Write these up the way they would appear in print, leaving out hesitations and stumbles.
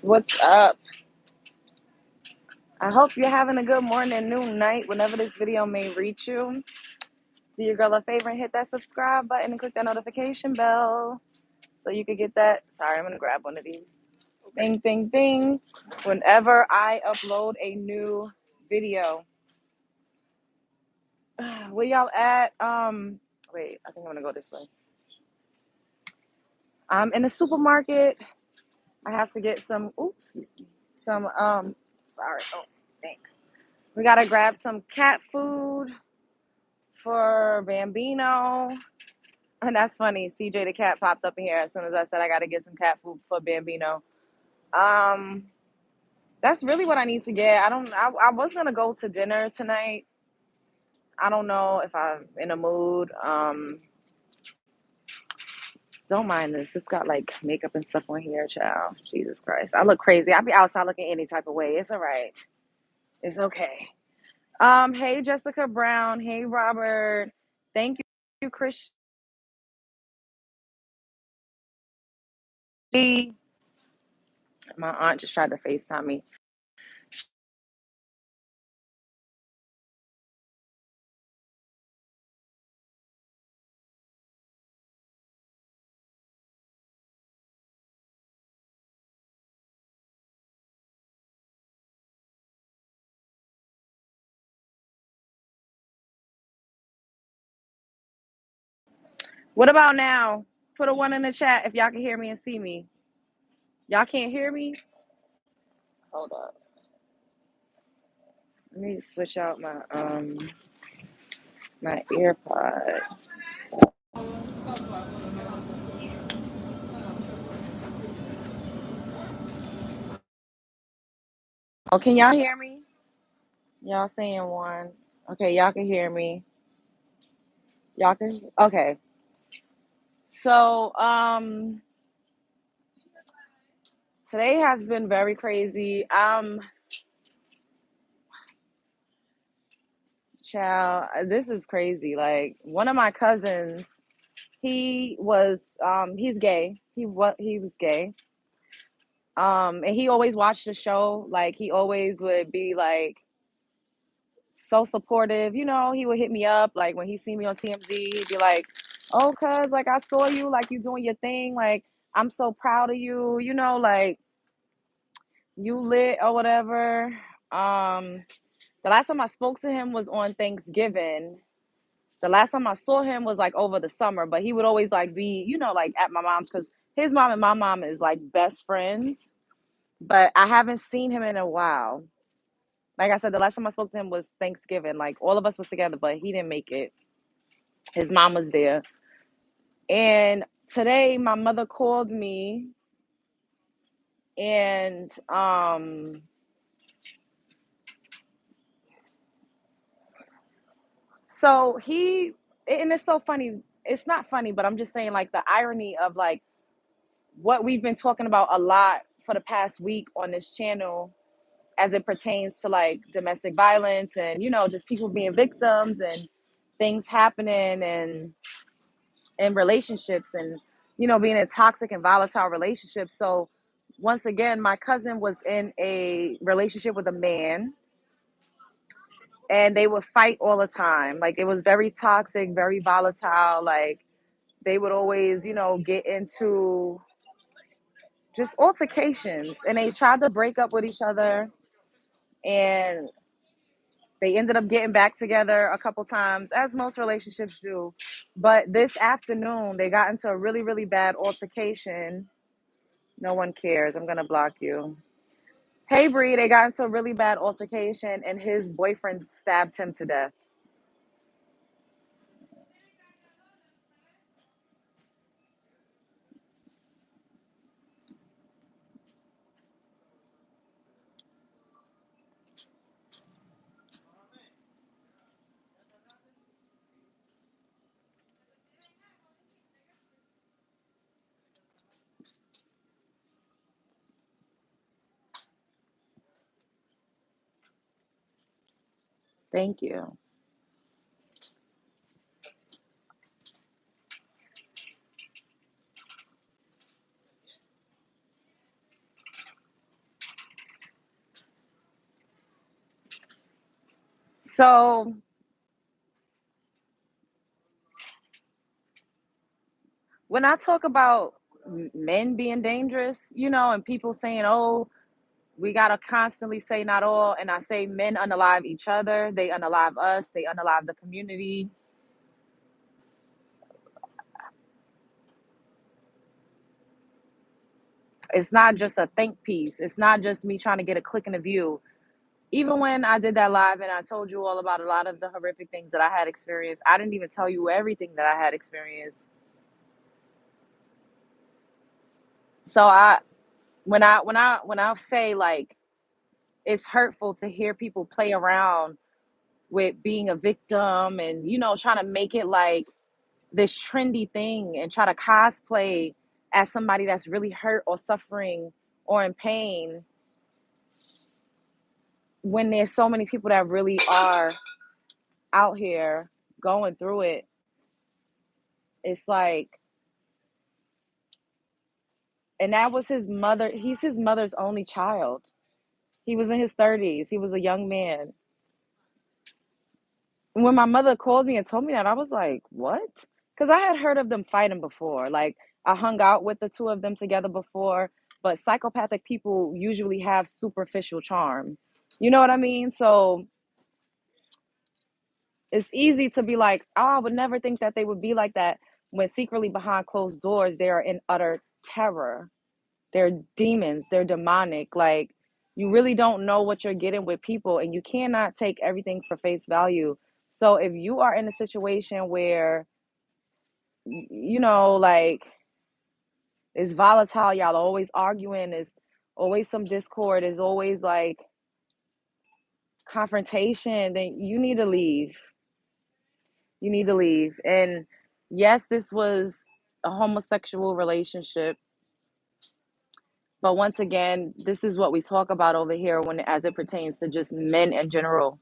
What's up? I hope you're having a good morning, noon, night, whenever this video may reach you. Do your girl a favor and hit that subscribe button and click that notification bell so you can get that. Sorry, I'm going to grab one of these. Ding, ding, ding. Whenever I upload a new video. Where y'all at? Wait, I think I'm going to go this way. I'm in the supermarket. I have to get some, sorry. Oh, thanks. We got to grab some cat food for Bambino. And that's funny. CJ the cat popped up in here as soon as I said I got to get some cat food for Bambino. Um, that's really what I need to get. I was going to go to dinner tonight. I don't know if I'm in a mood. Don't mind this. It's got like makeup and stuff on here, child. Jesus Christ. I look crazy. I be outside looking any type of way. It's all right. It's okay. Hey Jessica Brown. Hey Robert. Thank you, Chris. My aunt just tried to FaceTime me. What about now? Put a one in the chat if y'all can hear me and see me. Y'all can't hear me? Hold up. Let me switch out my AirPod. Oh, can y'all hear me? Y'all saying one. Okay, y'all can hear me. Y'all can okay. So today has been very crazy. Child, this is crazy. Like one of my cousins, he's gay. He was gay. And he always watched the show. Like he always would be like so supportive. He would hit me up like when he see me on TMZ, he'd be like, "Oh, cuz like I saw you, like you doing your thing. Like I'm so proud of you. Like you lit or whatever." The last time I spoke to him was on Thanksgiving. The last time I saw him was like over the summer, but he would always like be, like at my mom's because his mom and my mom is like best friends. But I haven't seen him in a while. Like I said, the last time I spoke to him was Thanksgiving. Like all of us was together, but he didn't make it. His mom was there. And today my mother called me and so and it's so funny. It's not funny, but I'm just saying like the irony of like what we've been talking about a lot for the past week on this channel as it pertains to like domestic violence and just people being victims and things happening and in relationships and being in toxic and volatile relationships. So once again, my cousin was in a relationship with a man and they would fight all the time. Like it was very toxic, very volatile. Like they would always get into just altercations and they tried to break up with each other and they ended up getting back together a couple times, as most relationships do. But this afternoon, they got into a really, really bad altercation. No one cares. I'm going to block you. Hey, Bree, they got into a really bad altercation, and his boyfriend stabbed him to death. Thank you. So when I talk about men being dangerous, and people saying, oh, we got to constantly say not all, and I say men unalive each other, they unalive us, they unalive the community. It's not just a think piece. It's not just me trying to get a click and a view. Even when I did that live and I told you all about a lot of the horrific things that I had experienced, I didn't even tell you everything that I had experienced. So when I say, like, it's hurtful to hear people play around with being a victim and trying to make it like this trendy thing and try to cosplay as somebody that's really hurt or suffering or in pain, when there's so many people that really are out here going through it. It's like, and that was his mother. He's his mother's only child. He was in his 30s. He was a young man. When my mother called me and told me that, I was like, what? Because I had heard of them fighting before. Like, I hung out with the two of them together before, but psychopathic people usually have superficial charm. You know what I mean? So it's easy to be like, oh, I would never think that they would be like that, when secretly behind closed doors, they are in utter terror. They're demons, they're demonic. Like, you really don't know what you're getting with people, and you cannot take everything for face value. So if you are in a situation where, like, it's volatile, y'all are always arguing, there's always some discord, there's always like confrontation, then you need to leave. You need to leave. And yes, this was a homosexual relationship, but once again, this is what we talk about over here when as it pertains to just men in general.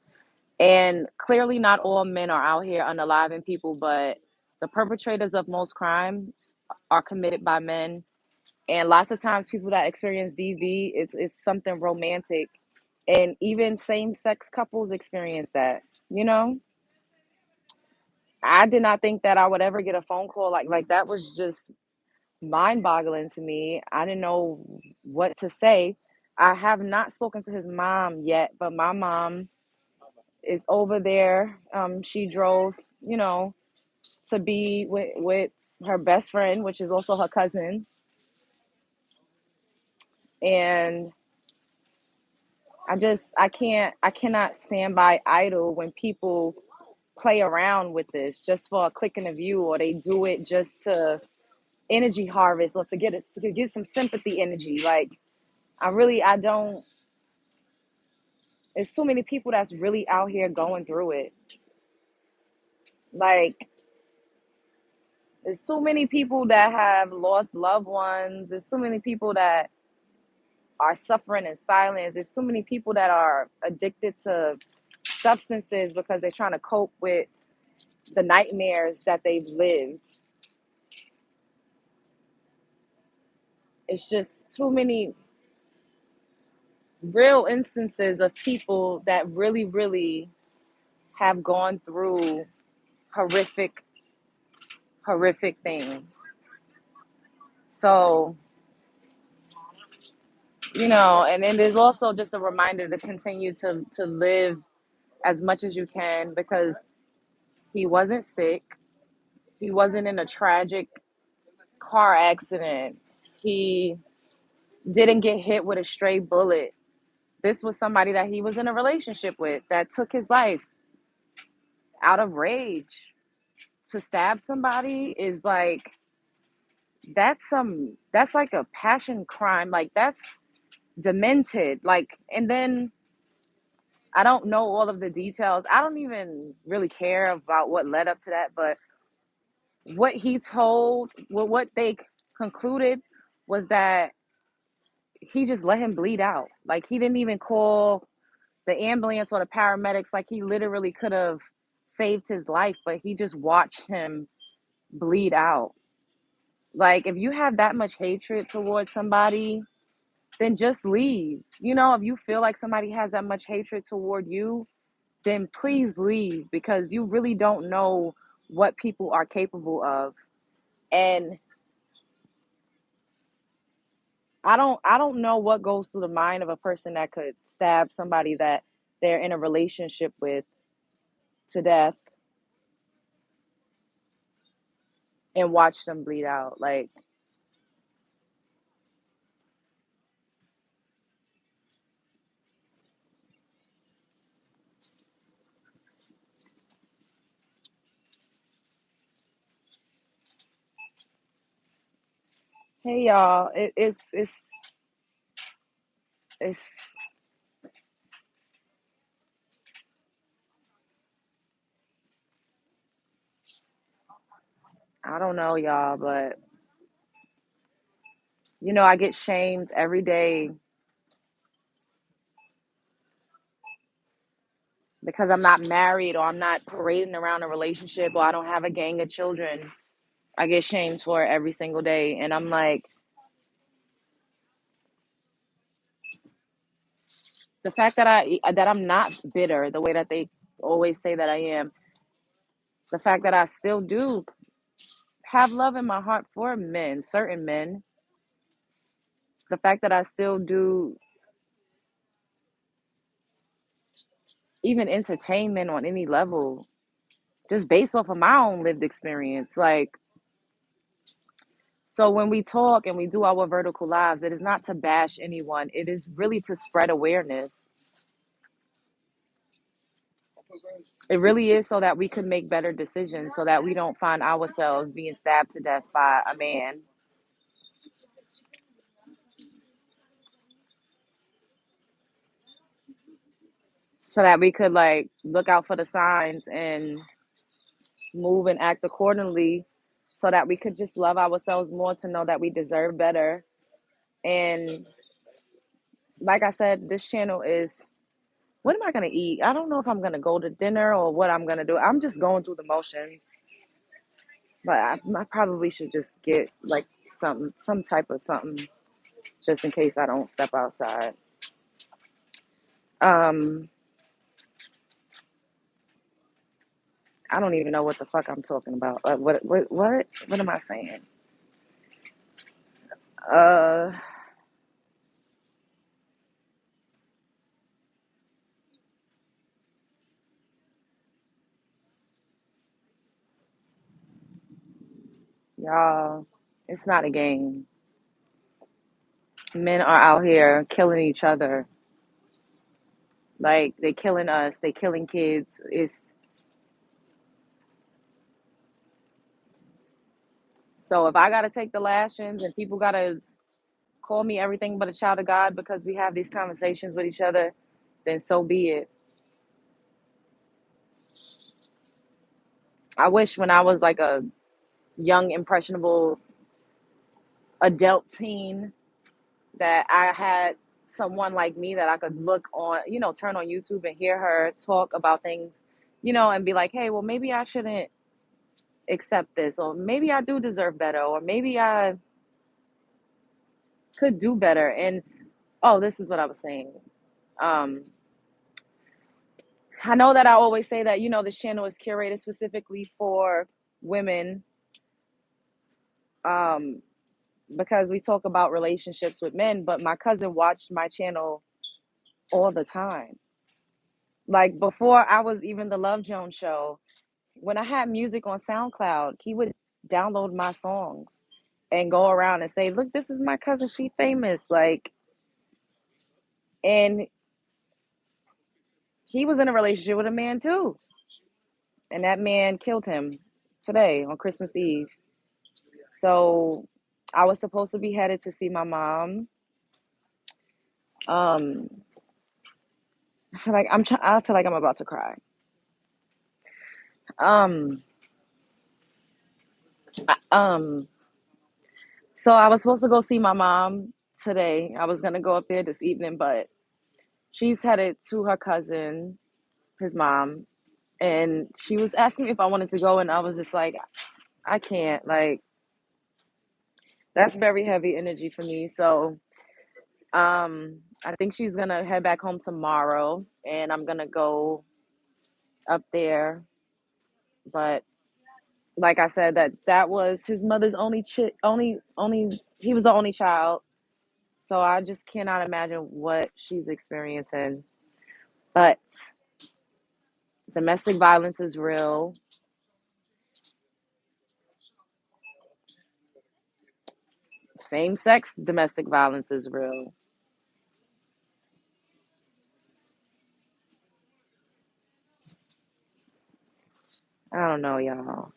And clearly not all men are out here unaliving people, but the perpetrators of most crimes are committed by men. And lots of times people that experience DV, it's something romantic. And even same-sex couples experience that, you know? I did not think that I would ever get a phone call like that. Was just mind-boggling to me. I didn't know what to say. I have not spoken to his mom yet, but my mom is over there. She drove, to be with her best friend, which is also her cousin. And I cannot stand by idle when people play around with this just for a click in a view, or they do it just to energy harvest, or to get some sympathy energy. Like, I don't. There's so many people that's really out here going through it. Like, there's so many people that have lost loved ones. There's so many people that are suffering in silence. There's so many people that are addicted to substances because they're trying to cope with the nightmares that they've lived. It's just too many real instances of people that really, really have gone through horrific, horrific things. So, and then there's also just a reminder to continue to live as much as you can, because he wasn't sick. He wasn't in a tragic car accident. He didn't get hit with a stray bullet. This was somebody that he was in a relationship with that took his life out of rage. To stab somebody is like, that's like a passion crime. Like, that's demented. Like, and then I don't know all of the details. I don't even really care about what led up to that, but what they concluded was that he just let him bleed out. Like, he didn't even call the ambulance or the paramedics. Like, he literally could have saved his life, but he just watched him bleed out. Like, if you have that much hatred towards somebody, then just leave. If you feel like somebody has that much hatred toward you, then please leave, because you really don't know what people are capable of. And I don't know what goes through the mind of a person that could stab somebody that they're in a relationship with to death and watch them bleed out. Like, hey y'all, it's I don't know y'all, but I get shamed every day because I'm not married, or I'm not parading around a relationship, or I don't have a gang of children. I get shamed for it every single day, and I'm like, the fact that I'm not bitter the way that they always say that I am, the fact that I still do have love in my heart for men, certain men, the fact that I still do even entertain men on any level, just based off of my own lived experience. Like, so when we talk and we do our vertical lives, it is not to bash anyone. It is really to spread awareness. It really is so that we could make better decisions, so that we don't find ourselves being stabbed to death by a man, so that we could like look out for the signs and move and act accordingly, so that we could just love ourselves more, to know that we deserve better. And like I said, this channel is, what am I going to eat? I don't know if I'm going to go to dinner or what I'm going to do. I'm just going through the motions, but I probably should just get like some type of something, just in case I don't step outside. Um, I don't even know what the fuck I'm talking about. What am I saying? Uh, y'all, it's not a game. Men are out here killing each other. Like, they killing us. They killing kids. It's So if I gotta take the lashings and people gotta call me everything but a child of God because we have these conversations with each other, then so be it. I wish when I was like a young, impressionable adult teen, that I had someone like me that I could look on, turn on YouTube and hear her talk about things, and be like, hey, well, maybe I shouldn't accept this, or maybe I do deserve better, or maybe I could do better. And oh, this is what I was saying. Um, I know that I always say that, this channel is curated specifically for women, um, because we talk about relationships with men, but my cousin watched my channel all the time. Like, before I was even the Love Jones show, when I had music on SoundCloud, he would download my songs and go around and say, look, this is my cousin, she famous. Like, and he was in a relationship with a man too. And that man killed him today on Christmas Eve. So I was supposed to be headed to see my mom. Um, I feel like I'm about to cry. Um, um, so I was supposed to go see my mom today. I was gonna go up there this evening, but she's headed to her cousin, his mom, and she was asking me if I wanted to go, and I was just like, I can't. Like, that's very heavy energy for me. So, I think she's gonna head back home tomorrow, and I'm gonna go. up there. But like I said, that was his mother's only he was the only child. So I just cannot imagine what she's experiencing. But domestic violence is real. Same sex domestic violence is real. I don't know, y'all.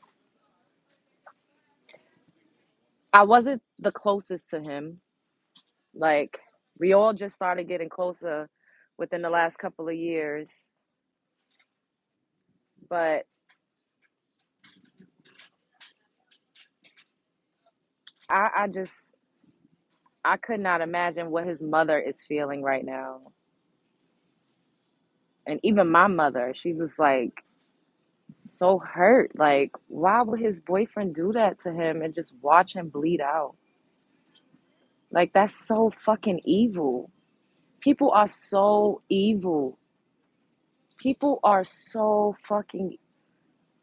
I wasn't the closest to him. Like, we all just started getting closer within the last couple of years. But I just, I could not imagine what his mother is feeling right now. And even my mother, she was like so hurt. Like, why would his boyfriend do that to him and just watch him bleed out? Like, that's so fucking evil. People are so evil. People are so fucking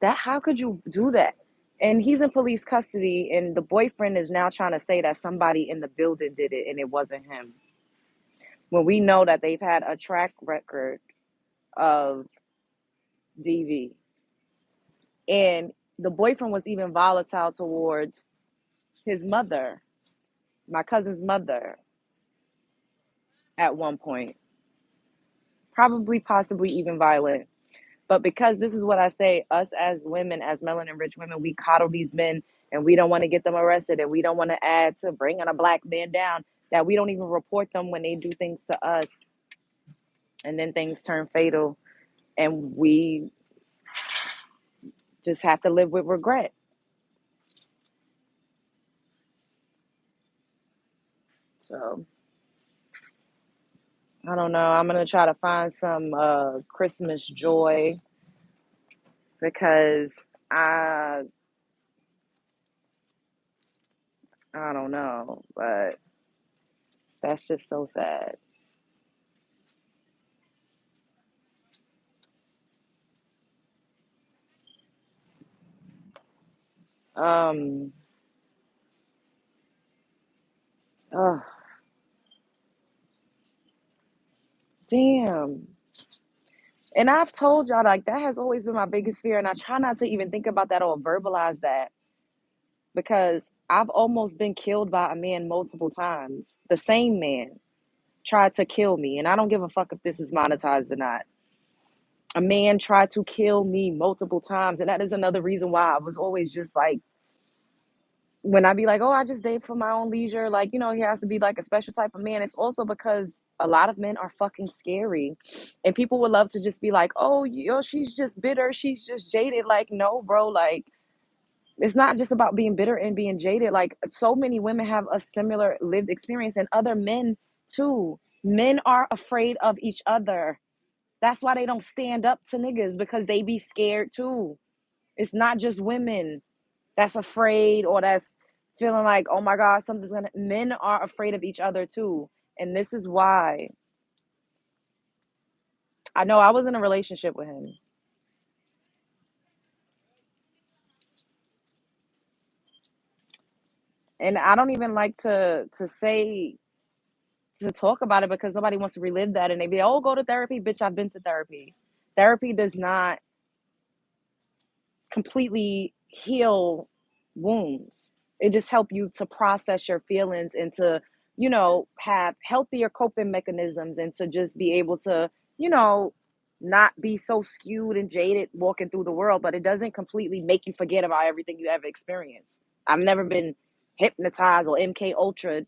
that how could you do that? And he's in police custody and the boyfriend is now trying to say that somebody in the building did it and it wasn't him. When we know that they've had a track record of DV. And the boyfriend was even volatile towards his mother, my cousin's mother, at one point. Probably, possibly even violent. But because this is what I say, us as women, as melanin rich women, we coddle these men and we don't want to get them arrested and we don't want to add to bringing a black man down, that we don't even report them when they do things to us. And then things turn fatal and we just have to live with regret. So I don't know. I'm gonna try to find some Christmas joy because I I don't know, but that's just so sad. Um, oh, damn. And I've told y'all like that has always been my biggest fear, and I try not to even think about that or verbalize that because I've almost been killed by a man multiple times. The same man tried to kill me, and I don't give a fuck if this is monetized or not. A man tried to kill me multiple times, and that is another reason why I was always just like when I be like, oh, I just date for my own leisure, like, he has to be like a special type of man. It's also because a lot of men are fucking scary. And people would love to just be like, oh, she's just bitter. She's just jaded. Like, no, bro. Like, it's not just about being bitter and being jaded. Like, so many women have a similar lived experience and other men too. Men are afraid of each other. That's why they don't stand up to niggas because they be scared too. It's not just women that's afraid or that's feeling like, oh my God, something's gonna. Men are afraid of each other too. And this is why I know I was in a relationship with him. And I don't even like to talk about it because nobody wants to relive that and they be, like, oh, go to therapy. Bitch, I've been to therapy. Therapy does not completely heal wounds. It just help you to process your feelings and to, have healthier coping mechanisms and to just be able to, you know, not be so skewed and jaded walking through the world, but it doesn't completely make you forget about everything you ever experienced. I've never been hypnotized or MK Ultra,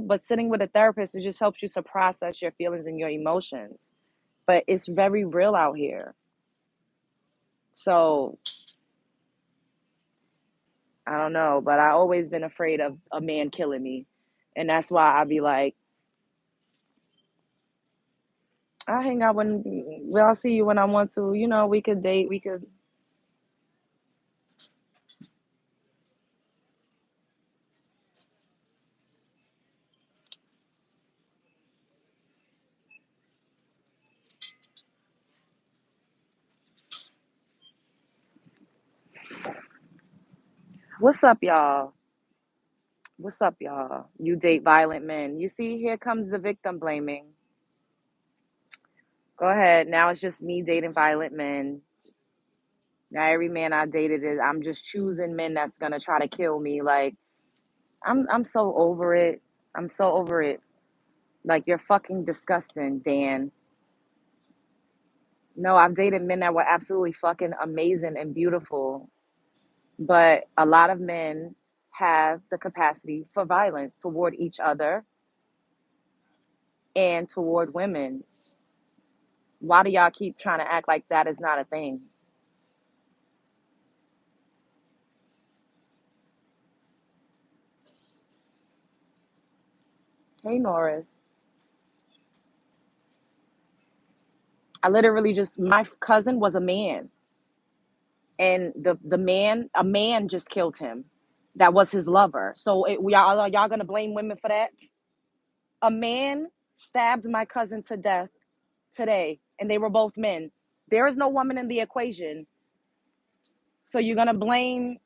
but sitting with a therapist, it just helps you to process your feelings and your emotions. But it's very real out here. So I don't know, but I always been afraid of a man killing me. And that's why I be like, I hang out when well, I'll see you when I want to. We could date, we could What's up, y'all? What's up, y'all? You date violent men. You see, here comes the victim blaming. Go ahead. Now it's just me dating violent men. Now every man I dated is I'm just choosing men that's gonna try to kill me. Like I'm so over it. I'm so over it. Like you're fucking disgusting, Dan. No, I've dated men that were absolutely fucking amazing and beautiful. But a lot of men have the capacity for violence toward each other and toward women. Why do y'all keep trying to act like that is not a thing? Hey, Norris. I literally just, my cousin was a man, and the man, a man just killed him. That was his lover. So y'all are y'all gonna blame women for that? A man stabbed my cousin to death today, and they were both men. There is no woman in the equation. So you're gonna blame,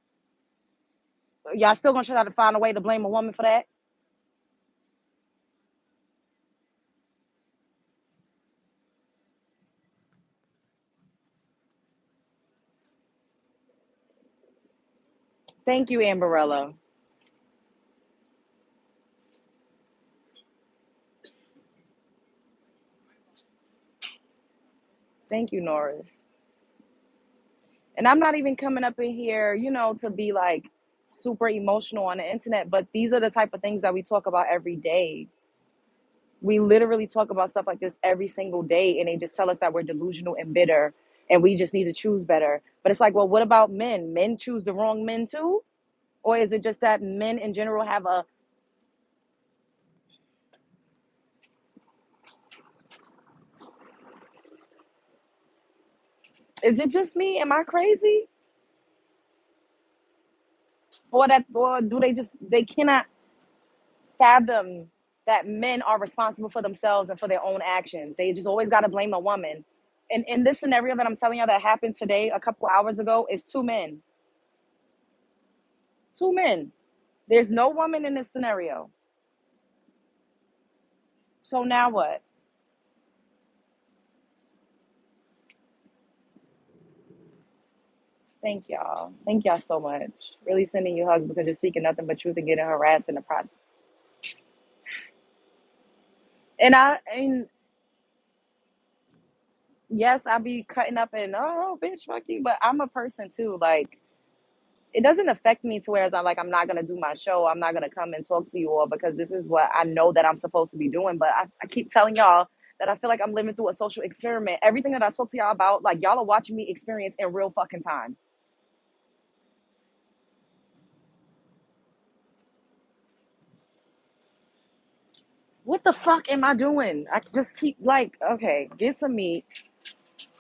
y'all still gonna try to find a way to blame a woman for that? Thank you, Amberella. Thank you, Norris. And I'm not even coming up in here, to be like super emotional on the internet, but these are the type of things that we talk about every day. We literally talk about stuff like this every single day, and they just tell us that we're delusional and bitter and we just need to choose better. But it's like, well, what about men? Men choose the wrong men too? Or is it just that men in general have a, is it just me? Am I crazy? Or do they cannot fathom that men are responsible for themselves and for their own actions. They just always got to blame a woman. And in this scenario that I'm telling you that happened today, a couple hours ago, is two men. Two men. There's no woman in this scenario. So now what? Thank y'all. Thank y'all so much. Really sending you hugs because you're speaking nothing but truth and getting harassed in the process. And yes, I be cutting up and oh bitch fuck you, but I'm a person too. Like it doesn't affect me to where I'm not gonna do my show. I'm not gonna come and talk to you all because this is what I know that I'm supposed to be doing. But I keep telling y'all that I feel like I'm living through a social experiment. Everything that I spoke to y'all about, like y'all are watching me experience in real fucking time. What the fuck am I doing? I just keep like, okay, get some meat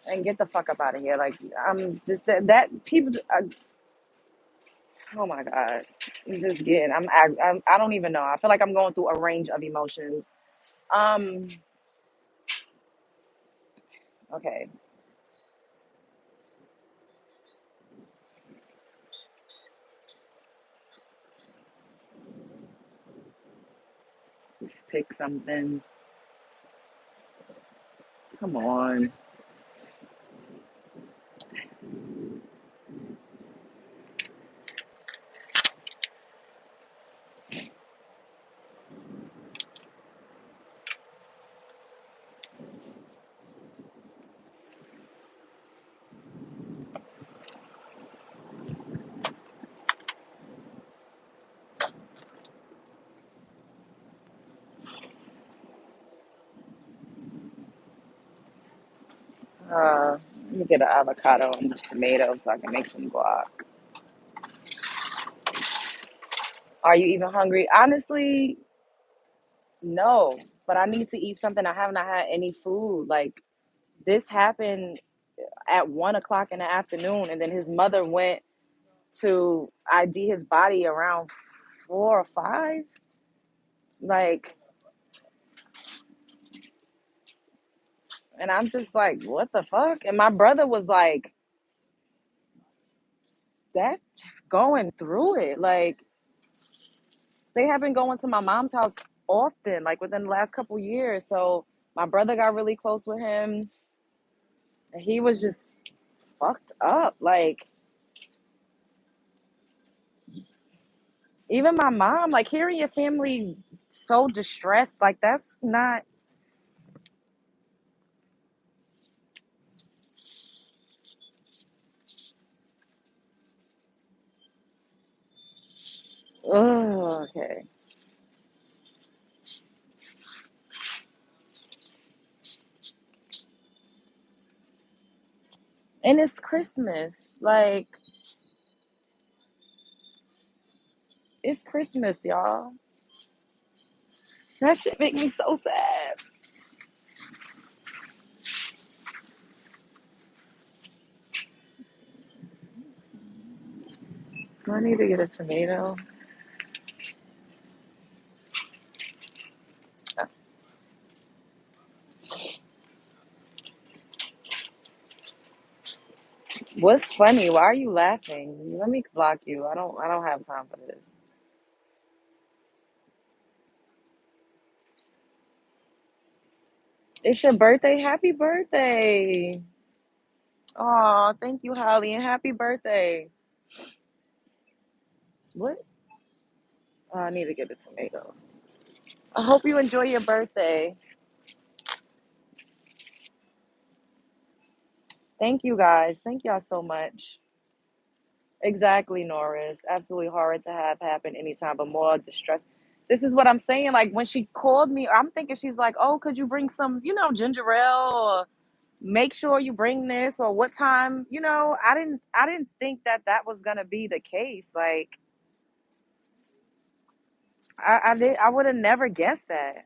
and get the fuck up out of here. Like I'm just that people. Oh my god, I'm just getting. I don't even know. I feel like I'm going through a range of emotions. Um. Okay. Just pick something. Come on. Let me get an avocado and a tomato so I can make some guac. Are you even hungry? Honestly, no. But I need to eat something. I have not had any food. Like this happened at 1 o'clock in the afternoon, and then his mother went to ID his body around 4 or 5. Like, and I'm just like, what the fuck? And my brother was like, that. going through it. Like, they have been going to my mom's house often, like within the last couple years. So my brother got really close with him, and he was just fucked up. Like, even my mom, like hearing your family so distressed, like that's not. Oh, okay. And it's Christmas. Like, it's Christmas, y'all. That shit make me so sad. I need to get a tomato. What's funny? Why are you laughing? Let me block you. I don't have time for this. It's your birthday. Happy birthday. Oh, thank you, Holly, and happy birthday. What? Oh, I need to get a tomato. I hope you enjoy your birthday. Thank you guys. Thank y'all so much. Exactly, Norris. Absolutely horrid to have happen anytime, but more distress. This is what I'm saying. Like when she called me, I'm thinking she's like, "Oh, could you bring some, ginger ale, or make sure you bring this, or what time?" I didn't think that that was gonna be the case. Like, I would have never guessed that.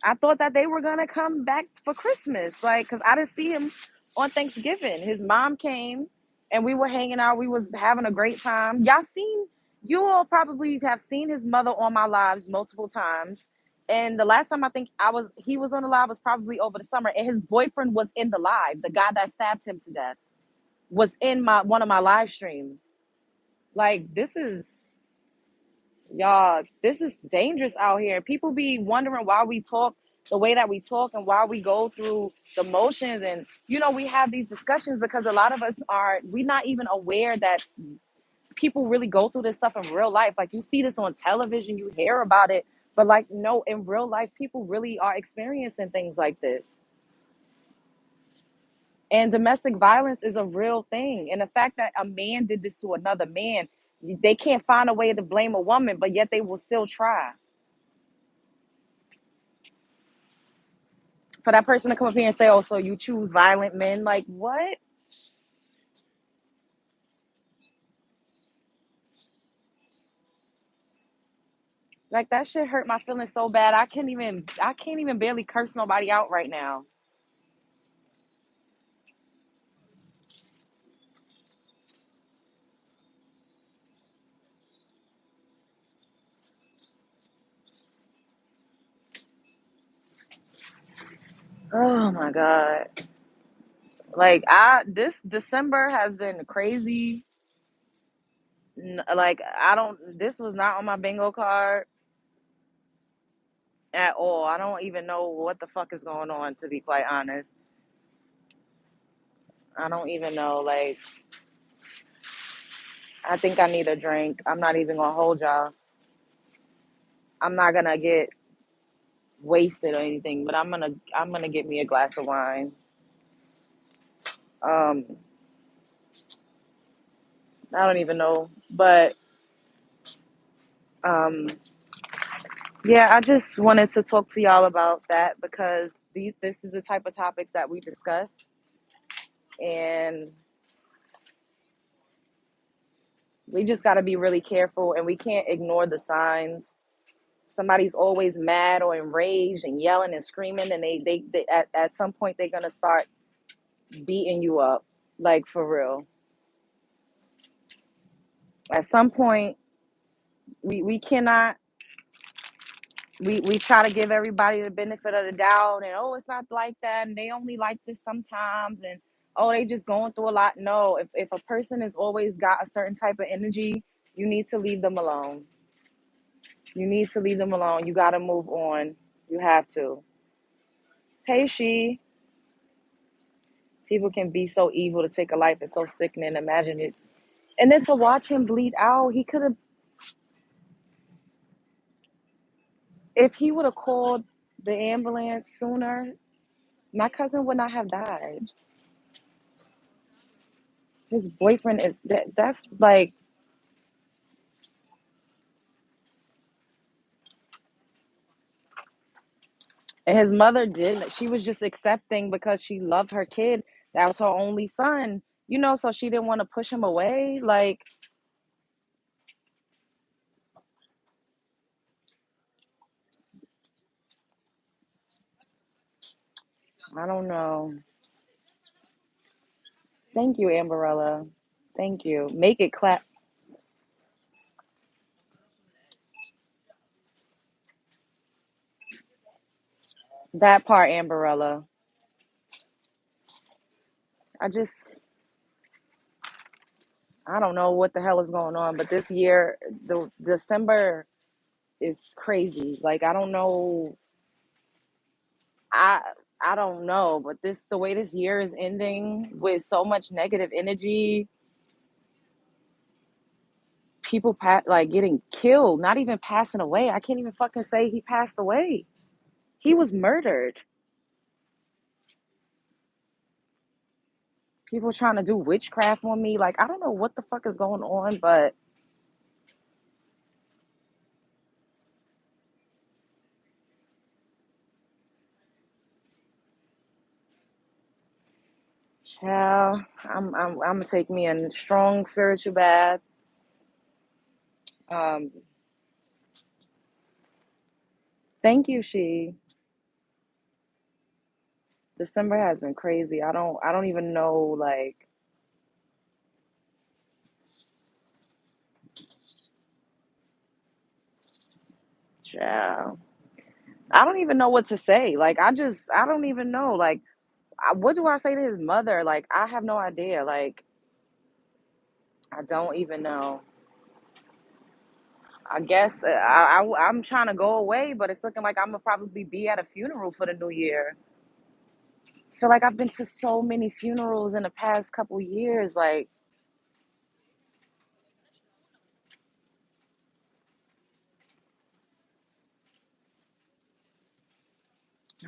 I thought that they were gonna come back for Christmas, like, cause I didn't see him on Thanksgiving. His mom came, and we were hanging out. We was having a great time. You all probably have seen his mother on my lives multiple times. And the last time I think he was on the live was probably over the summer, and his boyfriend was in the live. The guy that stabbed him to death was in my one of my live streams. Like, this is dangerous out here. People be wondering why we talk the way that we talk, and why we go through the motions. And we have these discussions because a lot of us are we not even aware that people really go through this stuff in real life. Like, you see this on television, you hear about it, but like, no, in real life people really are experiencing things like this. And domestic violence is a real thing. And the fact that a man did this to another man, they can't find a way to blame a woman, but yet they will still try for that person to come up here and say, "Oh, so you choose violent men?" Like, what? Like, that shit hurt my feelings so bad. I can't even barely curse nobody out right now. Oh my god. Like, I this December has been crazy. Like, I don't this was not on my bingo card at all. I don't even know what the fuck is going on, to be quite honest. I don't even know. Like, I think I need a drink. I'm not even gonna hold y'all. I'm not gonna get wasted or anything, but I'm gonna get me a glass of wine. Um, I don't even know, but um, yeah, I just wanted to talk to y'all about that because this is the type of topics that we discuss, and we just got to be really careful, and we can't ignore the signs. Somebody's always mad or enraged and yelling and screaming, and they at some point they're gonna start beating you up, like, for real. At some point, we cannot we try to give everybody the benefit of the doubt, and, oh, it's not like that, and they only like this sometimes, and oh, they just going through a lot. No, if a person has always got a certain type of energy, you need to leave them alone. You need to leave them alone. You got to move on. You have to. Hey, she. People can be so evil to take a life. It's so sickening. Imagine it. And then to watch him bleed out, he could have, if he would have called the ambulance sooner, my cousin would not have died. His boyfriend is that's like, and his mother did. She was just accepting because she loved her kid. That was her only son, so she didn't want to push him away. Like, I don't know. Thank you, Amberella. Thank you. Make it clap. That part, Amberella. I just, I don't know what the hell is going on, but this year, the December is crazy. Like, I don't know. I I don't know, but the way this year is ending with so much negative energy, people like getting killed, not even passing away. I can't even fucking say he passed away. He was murdered. People trying to do witchcraft on me. Like, I don't know what the fuck is going on, but child, I'm gonna take me a strong spiritual bath. Um, thank you, she. December has been crazy. I don't even know, like, child. I don't even know what to say. Like, I don't even know. Like, what do I say to his mother? Like, I have no idea. Like, I don't even know. I guess I'm trying to go away, but it's looking like I'm gonna probably be at a funeral for the new year. I feel like I've been to so many funerals in the past couple years. Like,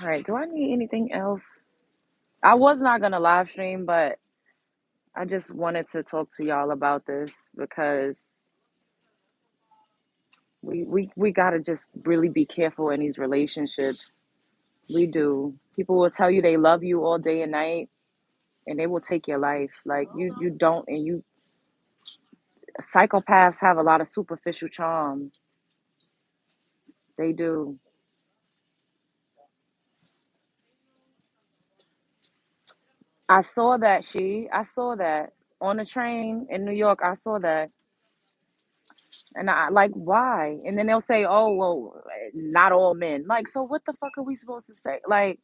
all right, do I need anything else? I was not gonna live stream, but I just wanted to talk to y'all about this because we gotta just really be careful in these relationships. We do. People will tell you they love you all day and night, and they will take your life. Like, you don't, and you psychopaths have a lot of superficial charm. They do. I saw that on the train in New York. I saw that, and I like, why? And then they'll say, "Oh, well, not all men." Like, so what the fuck are we supposed to say? Like,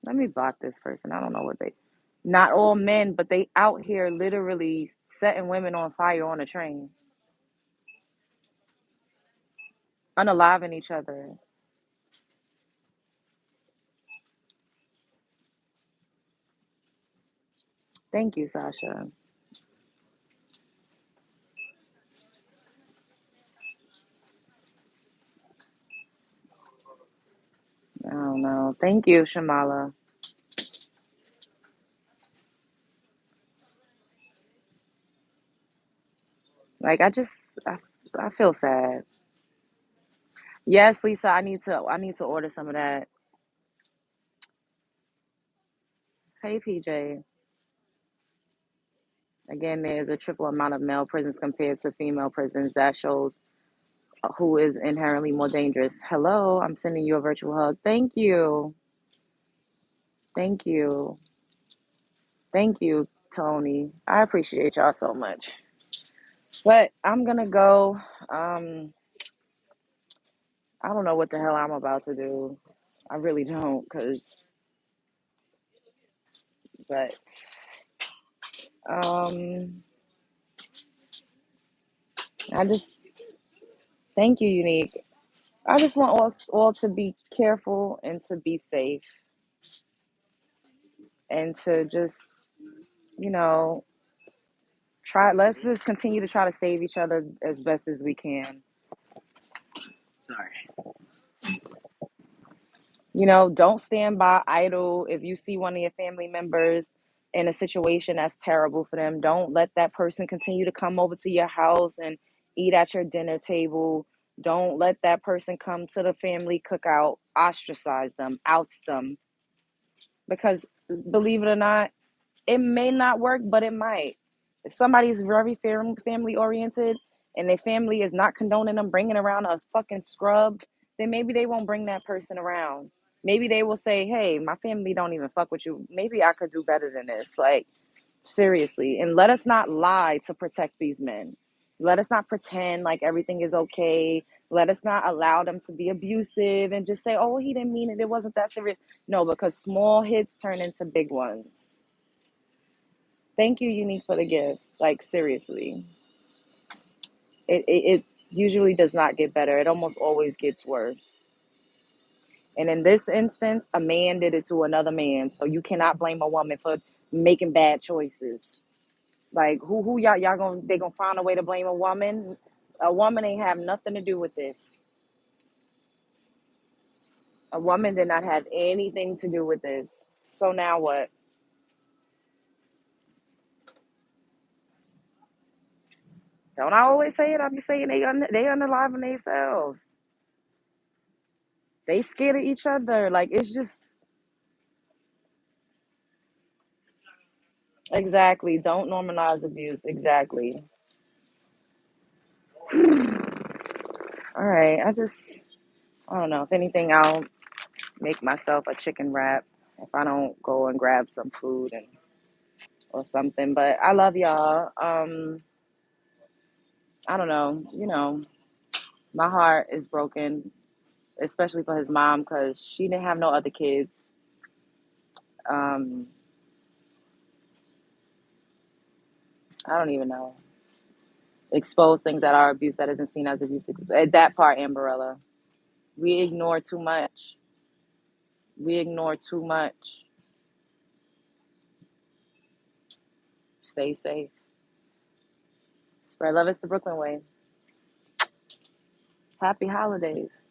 let me block this person. I don't know what they. Not all men, but they out here literally setting women on fire on a train, unaliving each other. Thank you, Sasha. I don't know. Thank you, Shamala. Like, I feel sad. Yes, Lisa, I need to order some of that. Hey, PJ. Again, there's a triple amount of male prisons compared to female prisons. That shows who is inherently more dangerous. Hello, I'm sending you a virtual hug. Thank you. Thank you. Thank you, Tony. I appreciate y'all so much. But I'm gonna go. Um, I don't know what the hell I'm about to do. I really don't, because But um, I just thank you, Unique. I just want us all to be careful and to be safe and to just, you know, try. Let's just continue to try to save each other as best as we can. Sorry. Don't stand by idle. If you see one of your family members in a situation that's terrible for them, don't let that person continue to come over to your house and eat at your dinner table. Don't let that person come to the family cookout, ostracize them, oust them. Because believe it or not, it may not work, but it might. If somebody's very family oriented and their family is not condoning them bringing around a fucking scrub, then maybe they won't bring that person around. Maybe they will say, hey, my family don't even fuck with you. Maybe I could do better than this. Like, seriously. And let us not lie to protect these men. Let us not pretend like everything is okay. Let us not allow them to be abusive and just say, oh, he didn't mean it. It wasn't that serious. No, because small hits turn into big ones. Thank you, Unique, for the gifts. Like, seriously. It usually does not get better. It almost always gets worse. And in this instance, a man did it to another man. So you cannot blame a woman for making bad choices. Like, who y'all gonna they gonna find a way to blame a woman? A woman ain't have nothing to do with this. A woman did not have anything to do with this. So now what? Don't I always say it? I be saying they unalive themselves. They scared of each other. Like, it's just exactly. Don't normalize abuse. Exactly. All right. I don't know. If anything, I'll make myself a chicken wrap if I don't go and grab some food and or something. But I love y'all. I don't know. My heart is broken, especially for his mom because she didn't have no other kids. Um, I don't even know. Expose things that are abuse that isn't seen as abuse. That part, Amberella. We ignore too much. We ignore too much. Stay safe. Spread love. It's the Brooklyn way. Happy holidays.